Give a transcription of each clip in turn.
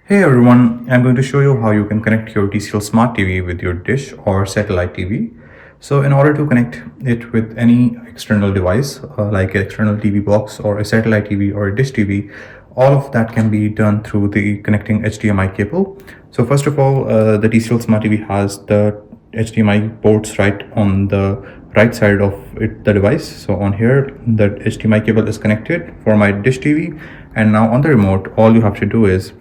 Hey everyone, I'm going to show you how you can connect your TCL Smart TV with your dish or satellite TV. So in order to connect it with any external device like an external TV box or a satellite TV or a dish TV, all of that can be done through the connecting HDMI cable. So first of all, the TCL Smart TV has the HDMI ports right on the right side of the device. So on here, the HDMI cable is connected for my dish TV, and now on the remote, all you have to do is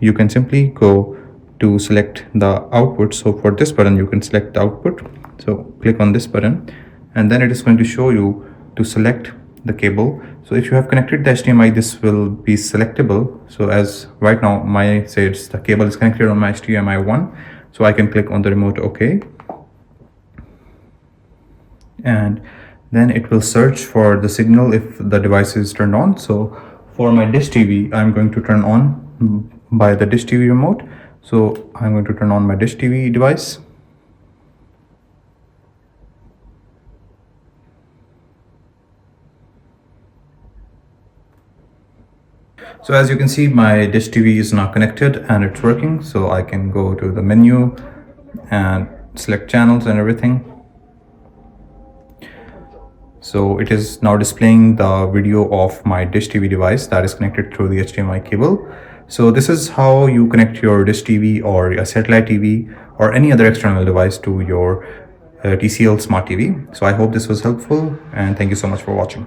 you can simply go to select the output. So for this button, you can select the output. So click on this button, and then it is going to show you to select the cable. So if you have connected the HDMI, this will be selectable. So as right now, my says the cable is connected on my HDMI 1. So I can click on the remote OK. And then it will search for the signal if the device is turned on. So for my dish TV, I'm going to turn on by the dish TV remote. So I'm going to turn on my dish TV device. So as you can see, my dish TV is now connected and it's working. So I can go to the menu and select channels and everything. So it is now displaying the video of my dish TV device that is connected through the HDMI cable. So this is how you connect your dish TV or a satellite TV or any other external device to your TCL Smart TV. So I hope this was helpful, and thank you so much for watching.